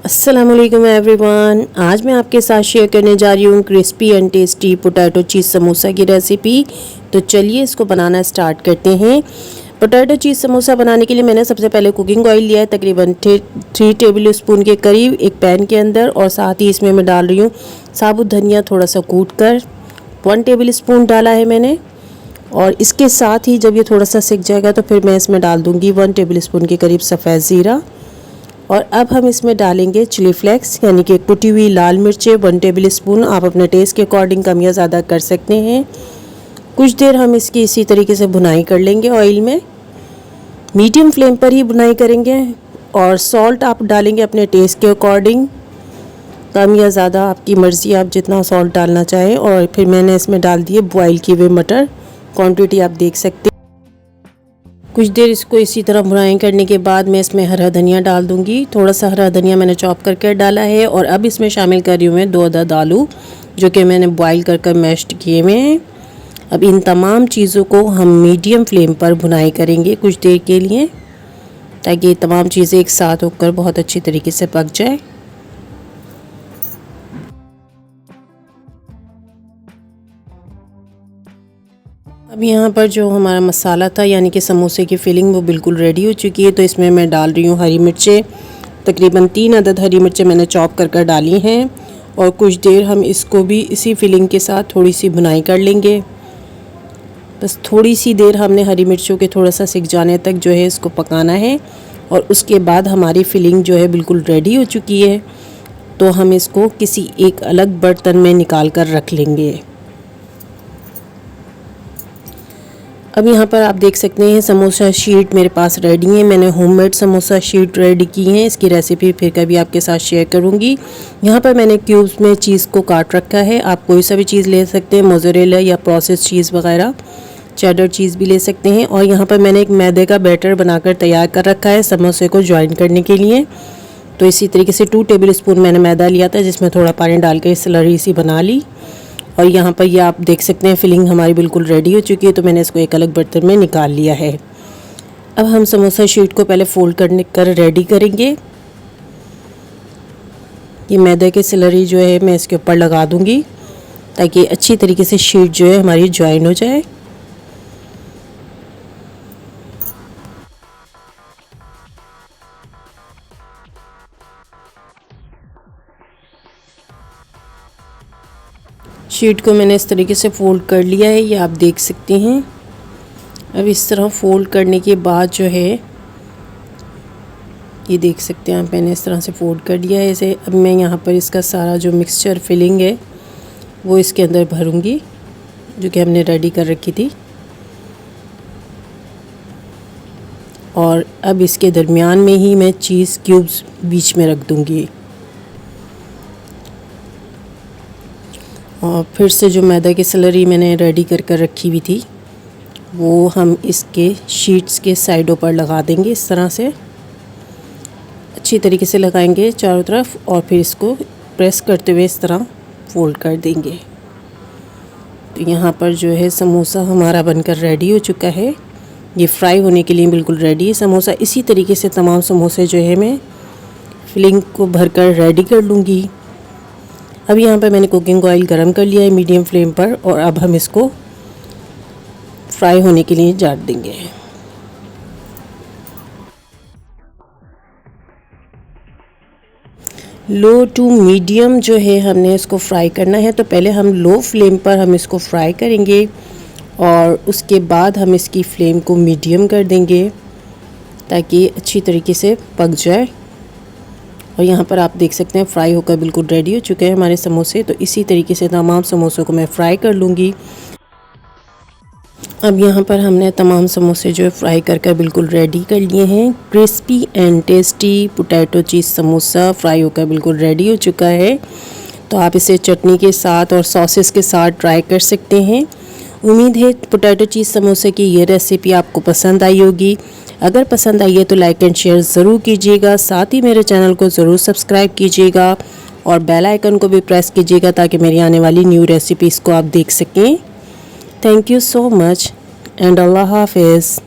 अस्सलामुअलैकुम एवरीवन। आज मैं आपके साथ शेयर करने जा रही हूँ क्रिस्पी एंड टेस्टी पोटैटो चीज़ समोसा की रेसिपी। तो चलिए इसको बनाना स्टार्ट करते हैं। पोटैटो चीज़ समोसा बनाने के लिए मैंने सबसे पहले कुकिंग ऑयल लिया है तकरीबन 3 टेबल स्पून के करीब एक पैन के अंदर, और साथ ही इसमें मैं डाल रही हूँ साबुत धनिया थोड़ा सा कूट कर 1 टेबल स्पून डाला है मैंने। और इसके साथ ही जब ये थोड़ा सा सिक जाएगा तो फिर मैं इसमें डाल दूँगी 1 टेबल स्पून के करीब सफ़ेद ज़ीरा। और अब हम इसमें डालेंगे चिली फ्लेक्स यानी कि कुटी हुई लाल मिर्चें 1 टेबल स्पून। आप अपने टेस्ट के अकॉर्डिंग कम या ज़्यादा कर सकते हैं। कुछ देर हम इसकी इसी तरीके से भुनाई कर लेंगे ऑयल में, मीडियम फ्लेम पर ही भुनाई करेंगे। और सॉल्ट आप डालेंगे अपने टेस्ट के अकॉर्डिंग, कम या ज़्यादा आपकी मर्ज़ी, आप जितना सॉल्ट डालना चाहें। और फिर मैंने इसमें डाल दिए बॉयल किए हुए मटर, क्वांटिटी आप देख सकते हैं। कुछ देर इसको इसी तरह भुनाई करने के बाद मैं इसमें हरा धनिया डाल दूंगी। थोड़ा सा हरा धनिया मैंने चॉप करके डाला है। और अब इसमें शामिल कर रही हूँ मैं 2 अदद आलू जो कि मैंने बॉईल कर मैश्ड किए हुए हैं। अब इन तमाम चीज़ों को हम मीडियम फ्लेम पर भुनाई करेंगे कुछ देर के लिए, ताकि ये तमाम चीज़ें एक साथ होकर बहुत अच्छी तरीके से पक जाए। अब यहाँ पर जो हमारा मसाला था यानी कि समोसे की फिलिंग वो बिल्कुल रेडी हो चुकी है। तो इसमें मैं डाल रही हूँ हरी मिर्चें, तकरीबन 3 अदद हरी मिर्चें मैंने चॉप कर डाली हैं। और कुछ देर हम इसको भी इसी फिलिंग के साथ थोड़ी सी भुनाई कर लेंगे। बस थोड़ी सी देर हमने हरी मिर्चों के थोड़ा सा सिक जाने तक जो है इसको पकाना है। और उसके बाद हमारी फिलिंग जो है बिल्कुल रेडी हो चुकी है। तो हम इसको किसी एक अलग बर्तन में निकाल कर रख लेंगे। अब यहाँ पर आप देख सकते हैं समोसा शीट मेरे पास रेडी है। मैंने होममेड समोसा शीट रेडी की है। इसकी रेसिपी फिर कभी आपके साथ शेयर करूँगी। यहाँ पर मैंने क्यूब्स में चीज़ को काट रखा है। आप कोई सा भी चीज़ ले सकते हैं, मोज़रेला या प्रोसेस चीज़ वगैरह, चेडर चीज़ भी ले सकते हैं। और यहाँ पर मैंने एक मैदे का बैटर बनाकर तैयार कर रखा है समोसे को ज्वाइन करने के लिए। तो इसी तरीके से 2 टेबल स्पून मैंने मैदा लिया था, जिसमें थोड़ा पानी डाल के स्लरी सी बना ली। और यहाँ पर ये आप देख सकते हैं फिलिंग हमारी बिल्कुल रेडी हो चुकी है। तो मैंने इसको एक अलग बर्तन में निकाल लिया है। अब हम समोसा शीट को पहले फोल्ड कर रेडी करेंगे। ये मैदे के स्लरी जो है मैं इसके ऊपर लगा दूँगी, ताकि अच्छी तरीके से शीट जो है हमारी ज्वाइन हो जाए। शीट को मैंने इस तरीके से फ़ोल्ड कर लिया है, ये आप देख सकते हैं। अब इस तरह फ़ोल्ड करने के बाद जो है ये देख सकते हैं आप, मैंने इस तरह से फ़ोल्ड कर लिया है इसे। अब मैं यहाँ पर इसका सारा जो मिक्सचर फिलिंग है वो इसके अंदर भरूँगी, जो कि हमने रेडी कर रखी थी। और अब इसके दरमियान में ही मैं चीज़ क्यूब्स बीच में रख दूँगी। और फिर से जो मैदा की स्लरी मैंने रेडी कर रखी हुई थी वो हम इसके शीट्स के साइडों पर लगा देंगे। इस तरह से अच्छी तरीके से लगाएंगे चारों तरफ, और फिर इसको प्रेस करते हुए इस तरह फोल्ड कर देंगे। तो यहाँ पर जो है समोसा हमारा बनकर रेडी हो चुका है। ये फ्राई होने के लिए बिल्कुल रेडी है समोसा। इसी तरीके से तमाम समोसे जो है मैं फिलिंग को भरकर रेडी कर लूँगी। अब यहाँ पर मैंने कुकिंग ऑयल गरम कर लिया है मीडियम फ्लेम पर, और अब हम इसको फ्राई होने के लिए डाल देंगे। लो टू मीडियम जो है हमने इसको फ्राई करना है। तो पहले हम लो फ्लेम पर हम इसको फ्राई करेंगे, और उसके बाद हम इसकी फ्लेम को मीडियम कर देंगे ताकि अच्छी तरीके से पक जाए। और यहाँ पर आप देख सकते हैं फ्राई होकर बिल्कुल रेडी हो चुके हैं हमारे समोसे। तो इसी तरीके से तमाम समोसों को मैं फ्राई कर लूँगी। अब यहाँ पर हमने तमाम समोसे जो है फ्राई कर बिल्कुल रेडी कर लिए हैं। Crispy and tasty potato cheese samosa fry होकर बिल्कुल रेडी हो चुका है। तो आप इसे चटनी के साथ और सॉसेस के साथ ट्राई कर सकते हैं। उम्मीद है पोटैटो चीज़ समोसे की ये रेसिपी आपको पसंद आई होगी। अगर पसंद आई है तो लाइक एंड शेयर ज़रूर कीजिएगा। साथ ही मेरे चैनल को ज़रूर सब्सक्राइब कीजिएगा और बेल आइकन को भी प्रेस कीजिएगा, ताकि मेरी आने वाली न्यू रेसिपीज़ को आप देख सकें। Thank you so much and अल्लाह हाफिज़।